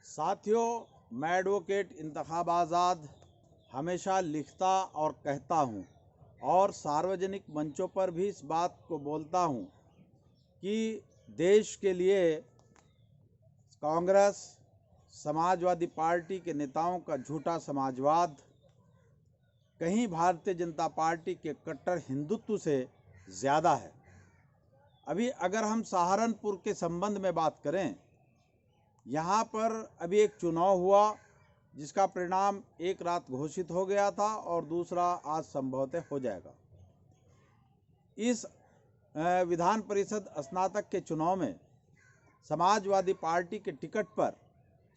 साथियों, मैं एडवोकेट इंतखाब आज़ाद हमेशा लिखता और कहता हूं और सार्वजनिक मंचों पर भी इस बात को बोलता हूं कि देश के लिए कांग्रेस, समाजवादी पार्टी के नेताओं का झूठा समाजवाद कहीं भारतीय जनता पार्टी के कट्टर हिंदुत्व से ज़्यादा है। अभी अगर हम सहारनपुर के संबंध में बात करें, यहाँ पर अभी एक चुनाव हुआ जिसका परिणाम एक रात घोषित हो गया था और दूसरा आज संभवतः हो जाएगा। इस विधान परिषद स्नातक के चुनाव में समाजवादी पार्टी के टिकट पर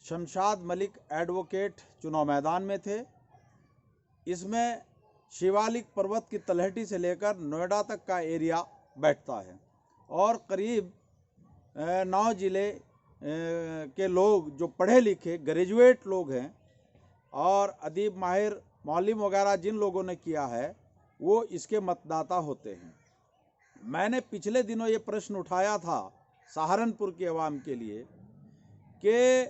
शमशाद मलिक एडवोकेट चुनाव मैदान में थे। इसमें शिवालिक पर्वत की तलहटी से लेकर नोएडा तक का एरिया बैठता है और करीब 9 जिले के लोग जो पढ़े लिखे ग्रेजुएट लोग हैं और अदीब माहिर मौलिम वगैरह जिन लोगों ने किया है वो इसके मतदाता होते हैं। मैंने पिछले दिनों ये प्रश्न उठाया था सहारनपुर के अवाम के लिए कि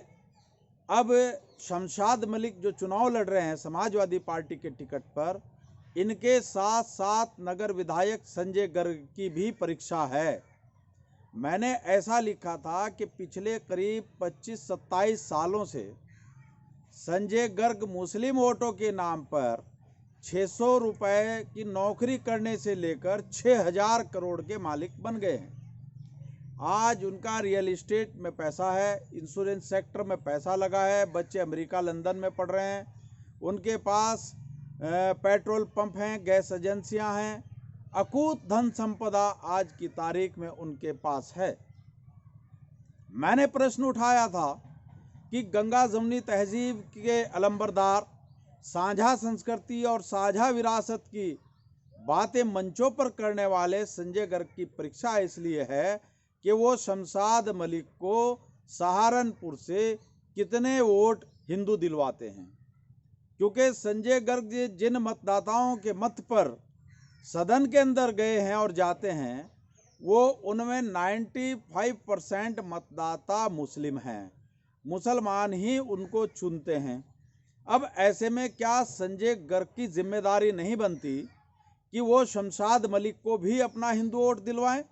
अब शमशाद मलिक जो चुनाव लड़ रहे हैं समाजवादी पार्टी के टिकट पर, इनके साथ साथ नगर विधायक संजय गर्ग की भी परीक्षा है। मैंने ऐसा लिखा था कि पिछले करीब 25-27 सालों से संजय गर्ग मुस्लिम वोटों के नाम पर 600 रुपए की नौकरी करने से लेकर 6000 करोड़ के मालिक बन गए हैं। आज उनका रियल इस्टेट में पैसा है, इंश्योरेंस सेक्टर में पैसा लगा है, बच्चे अमेरिका लंदन में पढ़ रहे हैं, उनके पास पेट्रोल पंप हैं, गैस एजेंसियां हैं, अकूत धन संपदा आज की तारीख में उनके पास है। मैंने प्रश्न उठाया था कि गंगा जमुनी तहजीब के अलंबरदार, साझा संस्कृति और साझा विरासत की बातें मंचों पर करने वाले संजय गर्ग की परीक्षा इसलिए है कि वो शमशाद मलिक को सहारनपुर से कितने वोट हिंदू दिलवाते हैं, क्योंकि संजय गर्ग जिन मतदाताओं के मत पर सदन के अंदर गए हैं और जाते हैं वो उनमें 95% मतदाता मुस्लिम हैं, मुसलमान ही उनको चुनते हैं। अब ऐसे में क्या संजय गर्ग की जिम्मेदारी नहीं बनती कि वो शमशाद मलिक को भी अपना हिंदू वोट दिलवाएं?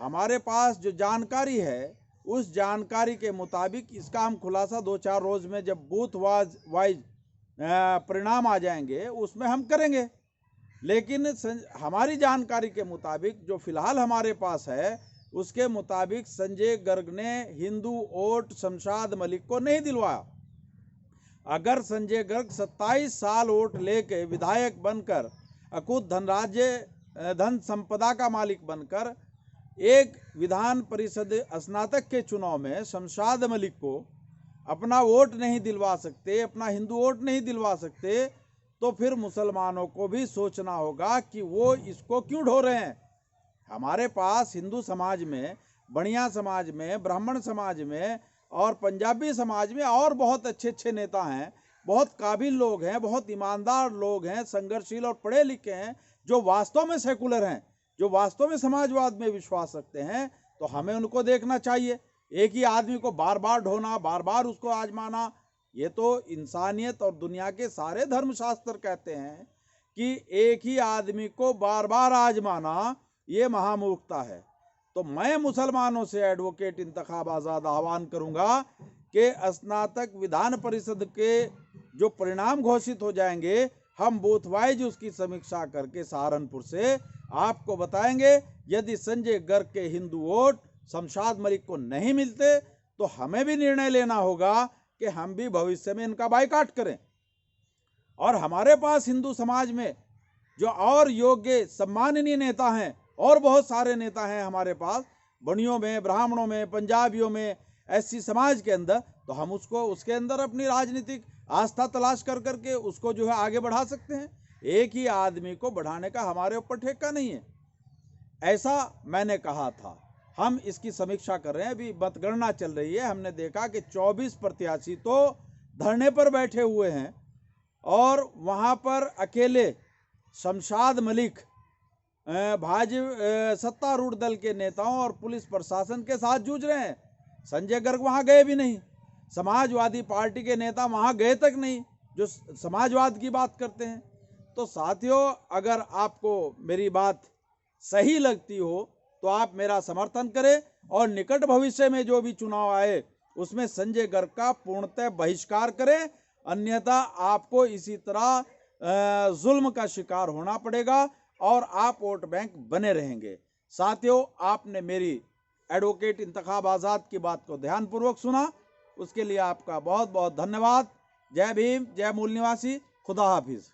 हमारे पास जो जानकारी है उस जानकारी के मुताबिक इसका हम खुलासा 2-4 रोज में जब बूथ वाइज परिणाम आ जाएंगे उसमें हम करेंगे। लेकिन हमारी जानकारी के मुताबिक जो फिलहाल हमारे पास है उसके मुताबिक संजय गर्ग ने हिंदू वोट शमशाद मलिक को नहीं दिलवाया। अगर संजय गर्ग 27 साल वोट लेके विधायक बनकर अकूत धन संपदा का मालिक बनकर एक विधान परिषद स्नातक के चुनाव में शमशाद मलिक को अपना वोट नहीं दिलवा सकते, अपना हिंदू वोट नहीं दिलवा सकते, तो फिर मुसलमानों को भी सोचना होगा कि वो इसको क्यों ढो रहे हैं। हमारे पास हिंदू समाज में, बनिया समाज में, ब्राह्मण समाज में और पंजाबी समाज में और बहुत अच्छे नेता हैं, बहुत काबिल लोग हैं, बहुत ईमानदार लोग हैं, संघर्षशील और पढ़े लिखे हैं, जो वास्तव में सेकुलर हैं, जो वास्तव में समाजवाद में विश्वास रखते हैं। तो हमें उनको देखना चाहिए। एक ही आदमी को बार बार ढोना, बार बार उसको आजमाना, ये तो इंसानियत और दुनिया के सारे धर्मशास्त्र कहते हैं कि एक ही आदमी को बार बार आजमाना ये महामूर्खता है। तो मैं मुसलमानों से एडवोकेट इंतखाब आज़ाद आह्वान करूंगा कि स्नातक विधान परिषद के जो परिणाम घोषित हो जाएंगे, हम बूथ वाइज उसकी समीक्षा करके सहारनपुर से आपको बताएंगे। यदि संजय गर्ग के हिंदू वोट शमशाद मलिक को नहीं मिलते तो हमें भी निर्णय लेना होगा कि हम भी भविष्य में इनका बायकॉट करें। और हमारे पास हिंदू समाज में जो और योग्य सम्माननीय नेता हैं, और बहुत सारे नेता हैं हमारे पास, बनियों में, ब्राह्मणों में, पंजाबियों में, एससी समाज के अंदर, तो हम उसको उसके अंदर अपनी राजनीतिक आस्था तलाश कर करके उसको जो है आगे बढ़ा सकते हैं। एक ही आदमी को बढ़ाने का हमारे ऊपर ठेका नहीं है, ऐसा मैंने कहा था। हम इसकी समीक्षा कर रहे हैं, अभी मतगणना चल रही है। हमने देखा कि 24 प्रत्याशी तो धरने पर बैठे हुए हैं और वहां पर अकेले शमशाद मलिक भाजपा सत्तारूढ़ दल के नेताओं और पुलिस प्रशासन के साथ जूझ रहे हैं। संजय गर्ग वहां गए भी नहीं। समाजवादी पार्टी के नेता वहाँ गए तक नहीं जो समाजवाद की बात करते हैं। तो साथियों, अगर आपको मेरी बात सही लगती हो तो आप मेरा समर्थन करें और निकट भविष्य में जो भी चुनाव आए उसमें संजय गर्ग का पूर्णतः बहिष्कार करें, अन्यथा आपको इसी तरह जुल्म का शिकार होना पड़ेगा और आप वोट बैंक बने रहेंगे। साथियों, आपने मेरी एडवोकेट इंतखाब आज़ाद की बात को ध्यानपूर्वक सुना, उसके लिए आपका बहुत बहुत धन्यवाद। जय भीम, जय मूल निवासी, खुदा हाफिज।